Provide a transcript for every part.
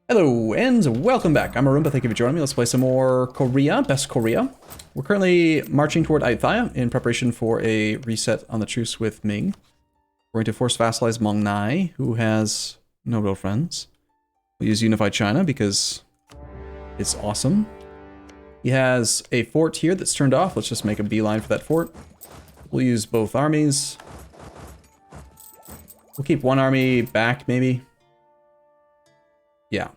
Hello and welcome back. I'm Arumba. Thank you for joining me. Let's play some more Korea, Best Korea. We're currently marching toward Ayutthaya in preparation for a reset on the truce with Ming. We're going to force vassalize Mong Nai, who has no real friends. We'll use Unified China because it's awesome. He has a fort here that's turned off. Let's just make a beeline for that fort. We'll use both armies. We'll keep one army back, maybe. Yeah,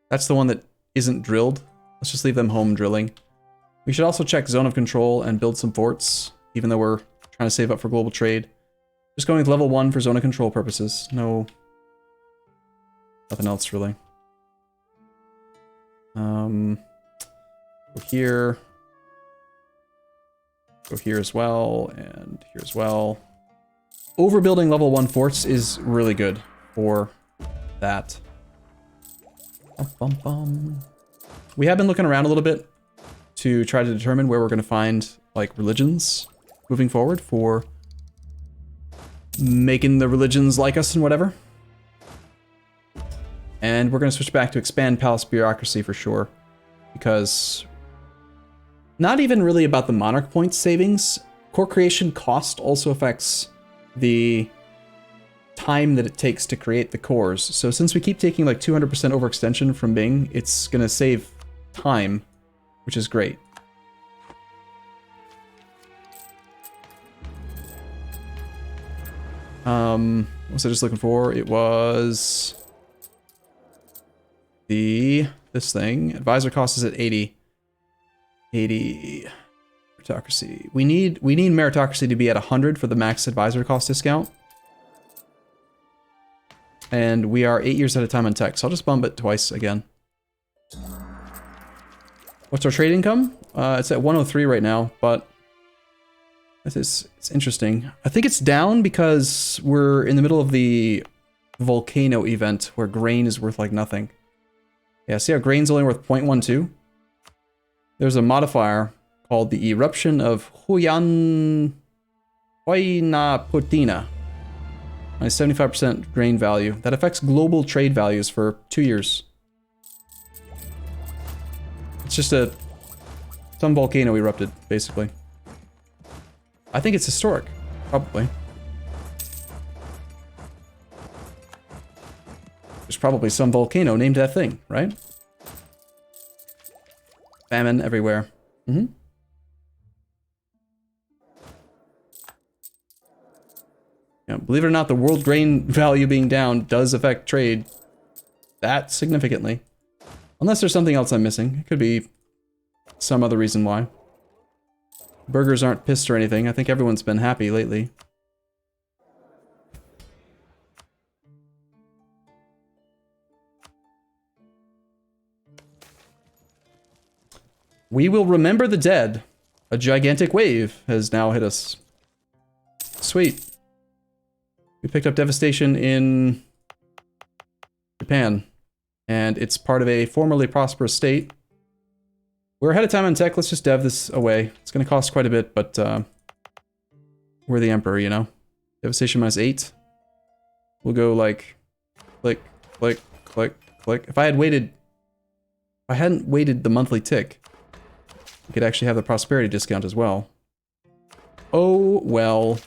that's the one that isn't drilled. Let's just leave them home drilling. We should also check zone of control and build some forts, even though we're trying to save up for global trade. Just going with level 1 for zone of control purposes. No, nothing else really. Go here. Go here as well, and here as well. Overbuilding level 1 forts is really good for that. We have been looking around a little bit to try to determine where we're going to find like religions moving forward for making the religions like us and whatever. And we're going to switch back to expand palace bureaucracy for sure, because not even really about the monarch points savings. Core creation cost also affects the time that it takes to create the cores. So since we keep taking like 200% overextension from Bing, it's gonna save time, which is great. What was I just looking for? It was this thing. Advisor cost is at 80. 80 meritocracy. We need meritocracy to be at 100 for the max advisor cost discount. And we are 8 years at a time on tech, so I'll just bump it twice again. What's our trade income? It's at 103 right now, but it's interesting. I think it's down because we're in the middle of the volcano event where grain is worth like nothing. Yeah, see how grain's only worth 0.12? There's a modifier called the eruption of Huyan Putina. My 75% grain value. That affects global trade values for 2 years. It's just some volcano erupted, basically. I think it's historic, probably. There's probably some volcano named that thing, right? Famine everywhere. Mm-hmm. Yeah, believe it or not, the world grain value being down does affect trade that significantly. Unless there's something else I'm missing. It could be some other reason why. Burgers aren't pissed or anything. I think everyone's been happy lately. We will remember the dead. A gigantic wave has now hit us. Sweet. We picked up devastation in Japan, and it's part of a formerly prosperous state. We're ahead of time on tech. Let's just dev this away. It's going to cost quite a bit, but we're the emperor, you know? Devastation -8. We'll go like click, click, click, click. If I hadn't waited the monthly tick, we could actually have the prosperity discount as well. Oh, well.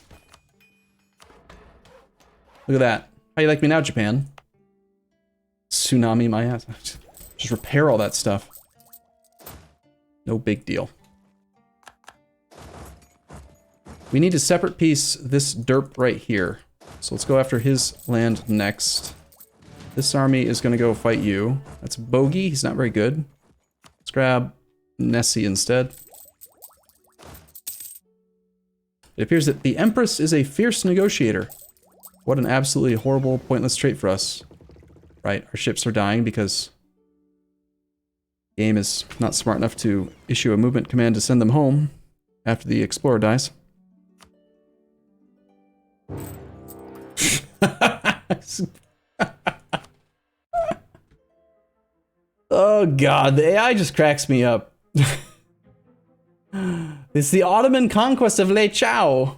Look at that. How you like me now, Japan? Tsunami my ass. Just repair all that stuff. No big deal. We need to separate piece this derp right here. So let's go after his land next. This army is going to go fight you. That's Bogey. He's not very good. Let's grab Nessie instead. It appears that the Empress is a fierce negotiator. What an absolutely horrible, pointless trait for us. Right, our ships are dying because the game is not smart enough to issue a movement command to send them home after the explorer dies. Oh god, the AI just cracks me up. It's the Ottoman conquest of Lei Chao.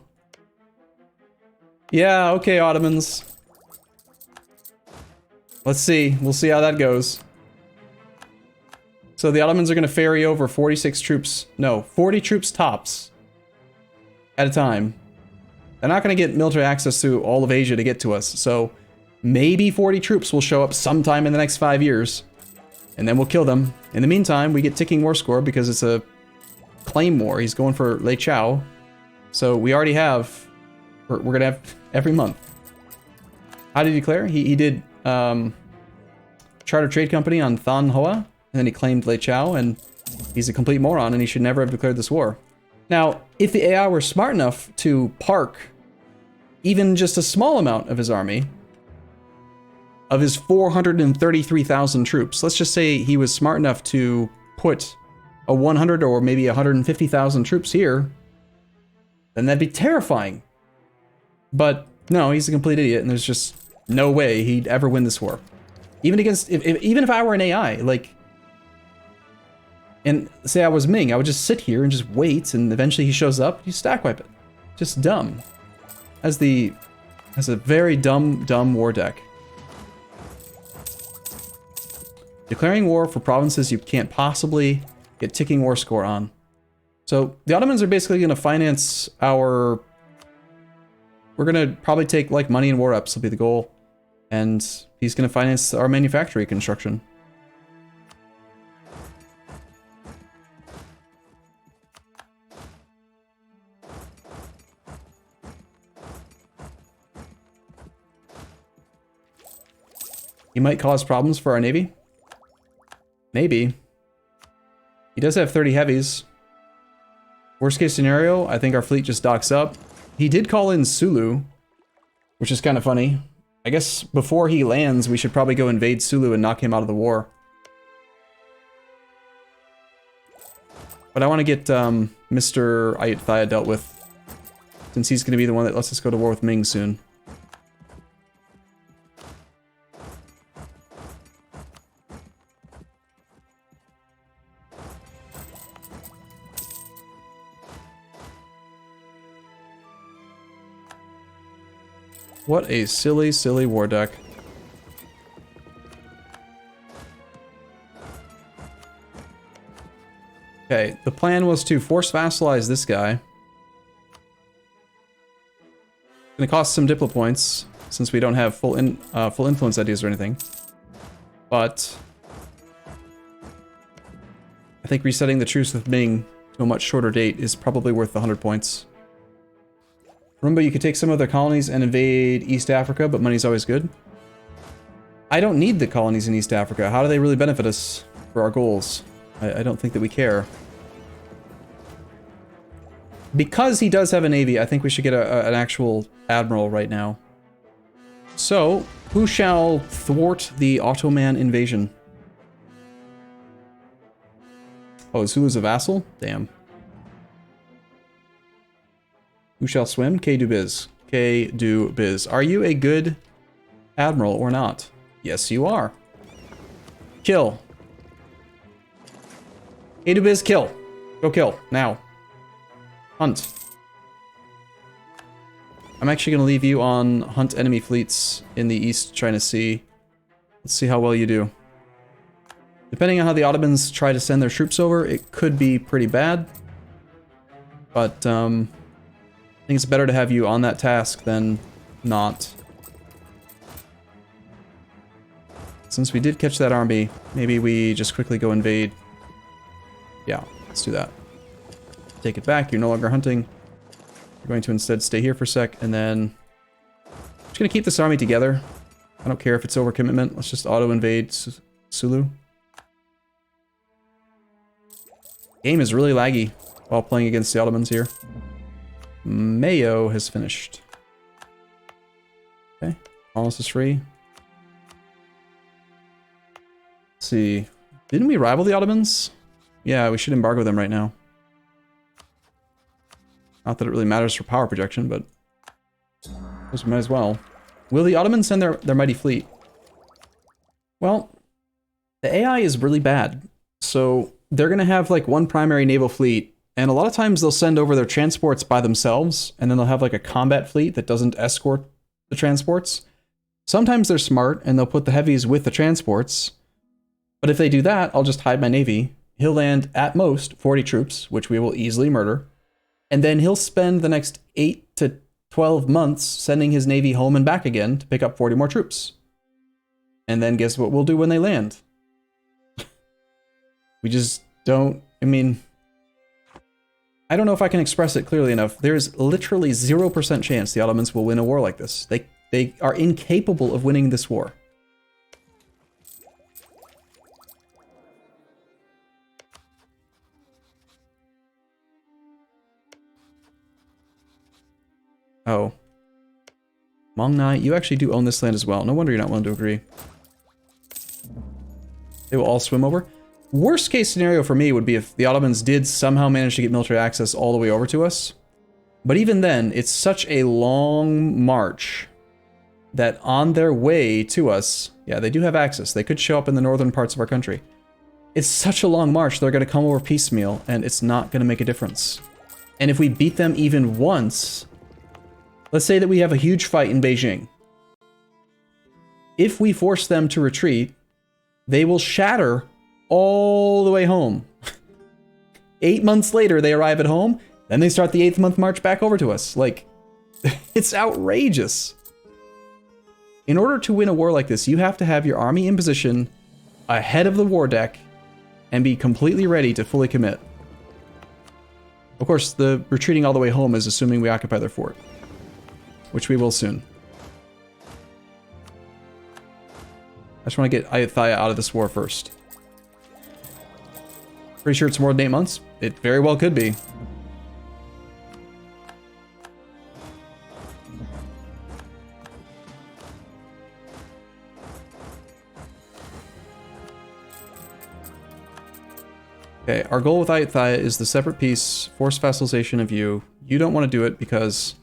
Yeah, okay, Ottomans. Let's see. We'll see how that goes. So the Ottomans are going to ferry over 46 troops, no, 40 troops tops at a time. They're not going to get military access through all of Asia to get to us, so maybe 40 troops will show up sometime in the next 5 years, and then we'll kill them. In the meantime, we get ticking war score because it's a claim war. He's going for Lei Chao, so we already have, we're going to have every month. How did he declare? He did Charter Trade Company on Than Hoa, and then he claimed Lei Chao, and he's a complete moron, and he should never have declared this war. Now, if the AI were smart enough to park even just a small amount of his army, of his 433,000 troops, let's just say he was smart enough to put a 100 or maybe 150,000 troops here, then that'd be terrifying. But no, he's a complete idiot, and there's just no way he'd ever win this war. Even against, even if I were an AI, like, and say I was Ming, I would just sit here and just wait, and eventually he shows up, you stack wipe it. Just dumb. As a very dumb war deck. Declaring war for provinces you can't possibly get ticking war score on. So the Ottomans are basically going to finance our... We're going to probably take like money and war ups will be the goal. And he's going to finance our manufactory construction. He might cause problems for our navy. Maybe. He does have 30 heavies. Worst case scenario, I think our fleet just docks up. He did call in Sulu, which is kind of funny. I guess before he lands, we should probably go invade Sulu and knock him out of the war. But I want to get Mr. Ayutthaya dealt with, since he's going to be the one that lets us go to war with Ming soon. What a silly, silly war deck. Okay, the plan was to force vassalize this guy. Gonna cost some diplo points, since we don't have full influence ideas or anything. But I think resetting the truce with Ming to a much shorter date is probably worth the 100 points. Arumba, you could take some of their colonies and invade East Africa, but money's always good. I don't need the colonies in East Africa. How do they really benefit us for our goals? I don't think that we care. Because he does have a navy, I think we should get an actual admiral right now. So, who shall thwart the Ottoman invasion? Oh, Zulu's a vassal? Damn. Who shall swim? K do biz. K do biz. Are you a good admiral or not? Yes, you are. Kill. K do biz, kill. Go kill. Now. Hunt. I'm actually going to leave you on hunt enemy fleets in the East China Sea. Let's see how well you do. Depending on how the Ottomans try to send their troops over, it could be pretty bad. But, I think it's better to have you on that task than not. Since we did catch that army, maybe we just quickly go invade. Yeah, let's do that. Take it back, you're no longer hunting. You're going to instead stay here for a sec, and then... I'm just gonna keep this army together. I don't care if it's overcommitment, let's just auto-invade Sulu. Game is really laggy while playing against the Ottomans here. Mayo has finished. Okay, Almost is free. Let's see. Didn't we rival the Ottomans? Yeah, we should embargo them right now. Not that it really matters for power projection, but I suppose we might as well. Will the Ottomans send their mighty fleet? Well, the AI is really bad. So they're going to have like one primary naval fleet, and a lot of times they'll send over their transports by themselves, and then they'll have like a combat fleet that doesn't escort the transports. Sometimes they're smart, and they'll put the heavies with the transports. But if they do that, I'll just hide my navy. He'll land at most 40 troops, which we will easily murder. And then he'll spend the next 8 to 12 months sending his navy home and back again to pick up 40 more troops. And then guess what we'll do when they land? We just don't, I mean, I don't know if I can express it clearly enough. There's literally 0% chance the Ottomans will win a war like this. They are incapable of winning this war. Oh. Mongnai, you actually do own this land as well. No wonder you're not willing to agree. They will all swim over. Worst case scenario for me would be if the Ottomans did somehow manage to get military access all the way over to us. But even then, it's such a long march that on their way to us, yeah, they do have access. They could show up in the northern parts of our country. It's such a long march, they're going to come over piecemeal, and it's not going to make a difference. And if we beat them even once, let's say that we have a huge fight in Beijing. If we force them to retreat, they will shatter all the way home. 8 months later, they arrive at home, then they start the 8th month march back over to us. Like, it's outrageous. In order to win a war like this, you have to have your army in position ahead of the war deck and be completely ready to fully commit. Of course, the retreating all the way home is assuming we occupy their fort, which we will soon. I just want to get Ayutthaya out of this war first. Pretty sure it's more than 8 months. It very well could be. Okay, our goal with Ayutthaya is the separate peace, forced vassalization of you. You don't want to do it because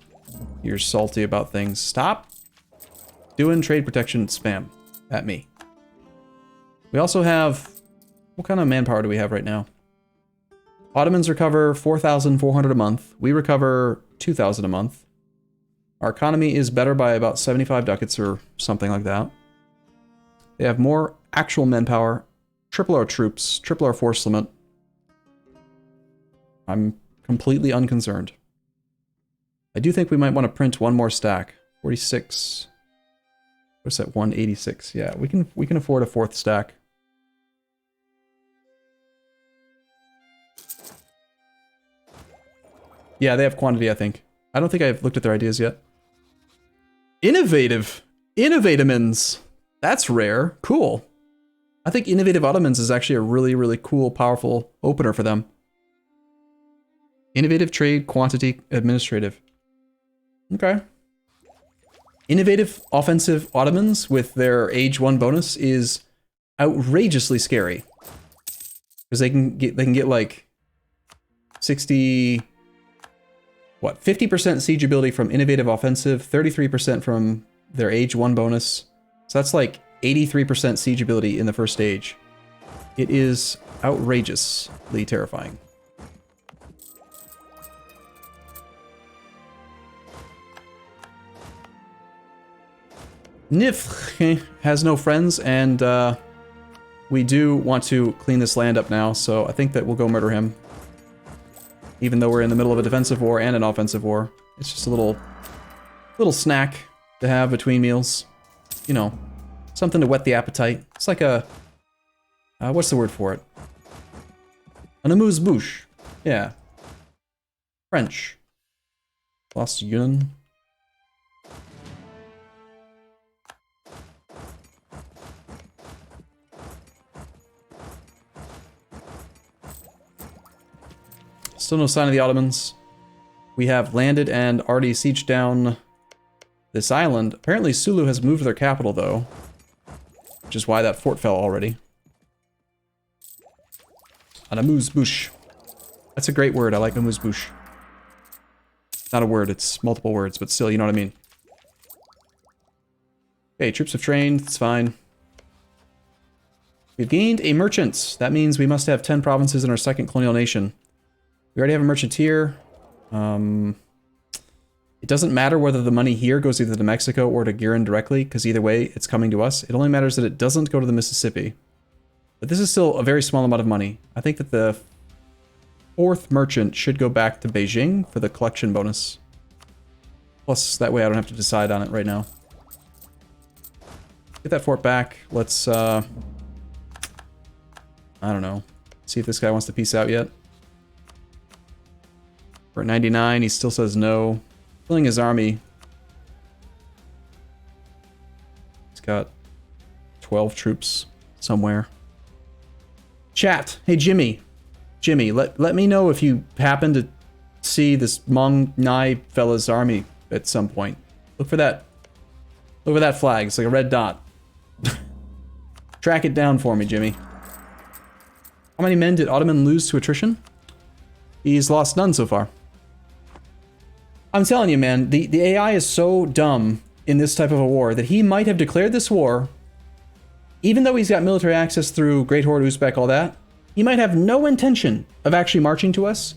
you're salty about things. Stop doing trade protection spam at me. We also have... What kind of manpower do we have right now? Ottomans recover 4,400 a month. We recover 2,000 a month. Our economy is better by about 75 ducats or something like that. They have more actual manpower, triple our troops, triple our force limit. I'm completely unconcerned. I do think we might want to print one more stack. 46. What's that? 186. Yeah, we can afford a 4th stack. Yeah, they have quantity, I think. I don't think I've looked at their ideas yet. Innovative! Innovatimans! That's rare. Cool. I think Innovative Ottomans is actually a really, really cool, powerful opener for them. Innovative, trade, quantity, administrative. Okay. Innovative, offensive Ottomans with their Age 1 bonus is outrageously scary. Because they can get like 60... What, 50% siege ability from Innovative Offensive, 33% from their Age 1 bonus. So that's like 83% siege ability in the first stage. It is outrageously terrifying. Nif has no friends, and we do want to clean this land up now, so I think that we'll go murder him. Even though we're in the middle of a defensive war and an offensive war. It's just a little snack to have between meals. You know, something to whet the appetite. It's like a... what's the word for it? An amuse-bouche. Yeah. French. Lost Yun. Still no sign of the Ottomans. We have landed and already sieged down this island. Apparently Sulu has moved their capital, though. Which is why that fort fell already. An amuse-bouche. That's a great word. I like amuse-bouche. Not a word, it's multiple words, but still, you know what I mean. Okay, troops have trained. It's fine. We've gained a merchant. That means we must have 10 provinces in our second colonial nation. We already have a merchant here. It doesn't matter whether the money here goes either to Mexico or to Giron directly, because either way, it's coming to us. It only matters that it doesn't go to the Mississippi. But this is still a very small amount of money. I think that the 4th merchant should go back to Beijing for the collection bonus. Plus, that way I don't have to decide on it right now. Get that fort back. Let's, I don't know. See if this guy wants to peace out yet. We're at 99. He still says no. Filling his army. He's got 12 troops somewhere. Chat. Hey, Jimmy. Jimmy, let me know if you happen to see this Hmong Nai fella's army at some point. Look for that. Look for that flag. It's like a red dot. Track it down for me, Jimmy. How many men did Ottoman lose to attrition? He's lost none so far. I'm telling you, man, the AI is so dumb in this type of a war that he might have declared this war, even though he's got military access through Great Horde, Uzbek, all that, he might have no intention of actually marching to us,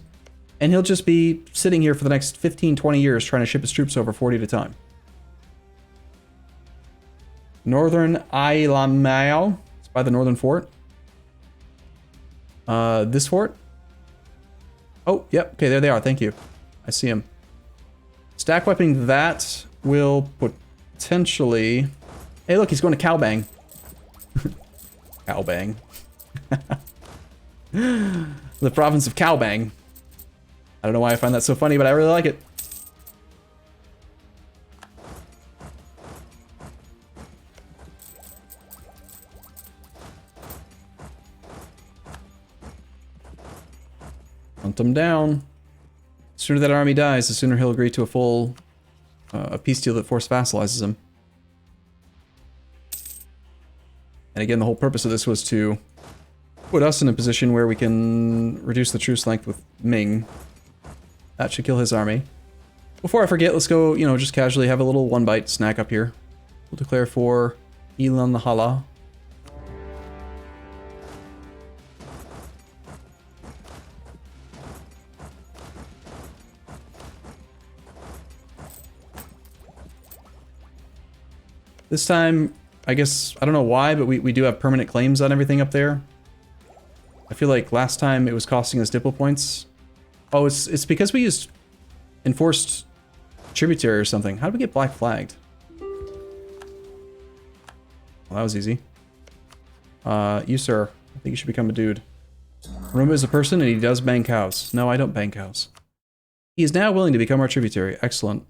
and he'll just be sitting here for the next 15, 20 years trying to ship his troops over 40 at a time. Northern Ailamao. It's by the northern fort. This fort? Oh, yep. Okay, there they are. Thank you. I see him. Stack wiping that will potentially... Hey, look, he's going to Cowbang. Cowbang. The province of Cowbang. I don't know why I find that so funny, but I really like it. Hunt him down. The sooner that army dies, the sooner he'll agree to a full a peace deal that force vassalizes him. And again, the whole purpose of this was to put us in a position where we can reduce the truce length with Ming. That should kill his army. Before I forget, let's go, you know, just casually have a little one-bite snack up here. We'll declare for Ilan Hala. This time, I guess, I don't know why, but we do have permanent claims on everything up there. I feel like last time it was costing us Diplo points. Oh, it's because we used enforced tributary or something. How did we get black flagged? Well, that was easy. You, sir. I think you should become a dude. Arumba is a person and he does bang cows. No, I don't bang cows. He is now willing to become our tributary. Excellent.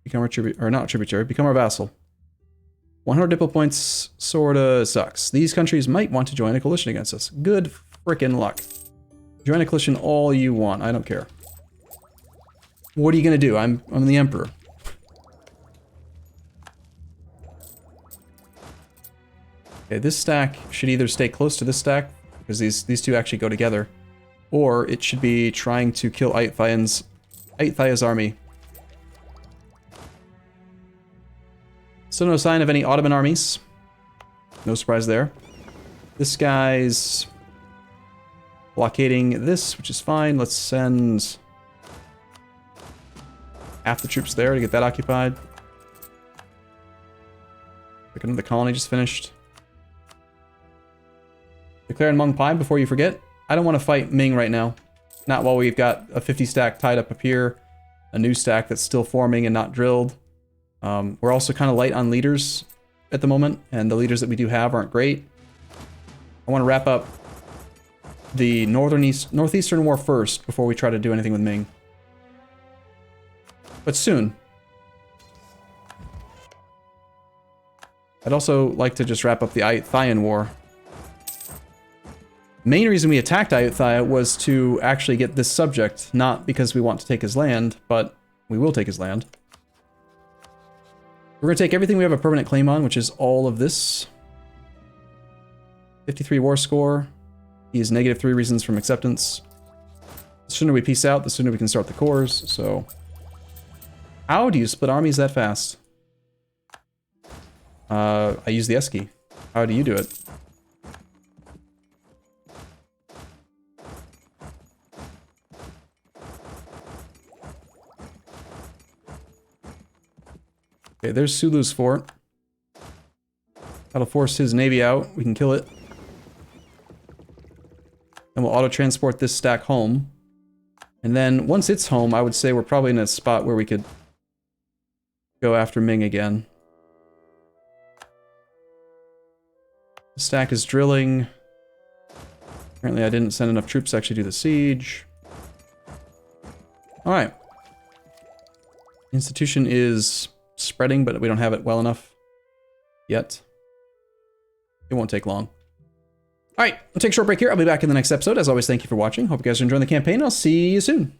Become our tributary, or not tributary, become our vassal. 100 Diplo points sorta sucks. These countries might want to join a coalition against us. Good frickin' luck. Join a coalition all you want. I don't care. What are you gonna do? I'm the emperor. Okay, this stack should either stay close to this stack, because these two actually go together, or it should be trying to kill Aithaya's army. Still no sign of any Ottoman armies. No surprise there. This guy's blockading this, which is fine. Let's send half the troops there to get that occupied. Like another colony just finished. Declare Hmong Pai before you forget. I don't want to fight Ming right now. Not while we've got a 50 stack tied up here. A new stack that's still forming and not drilled. We're also kind of light on leaders at the moment, and the leaders that we do have aren't great. I want to wrap up the Northeastern War first before we try to do anything with Ming. But soon. I'd also like to just wrap up the Ayutthayan War. Main reason we attacked Ayutthaya was to actually get this subject, not because we want to take his land, but we will take his land. We're going to take everything we have a permanent claim on, which is all of this. 53 war score. He is -3 reasons from acceptance. The sooner we peace out, the sooner we can start the cores, so... How do you split armies that fast? I use the S key. How do you do it? Okay, there's Sulu's fort. That'll force his navy out. We can kill it. And we'll auto-transport this stack home. And then once it's home, I would say we're probably in a spot where we could go after Ming again. The stack is drilling. Apparently I didn't send enough troops to actually do the siege. Alright. Institution is spreading, but we don't have it well enough yet. It won't take long. Alright, we'll take a short break here. I'll be back in the next episode. As always, thank you for watching. Hope you guys are enjoying the campaign. I'll see you soon.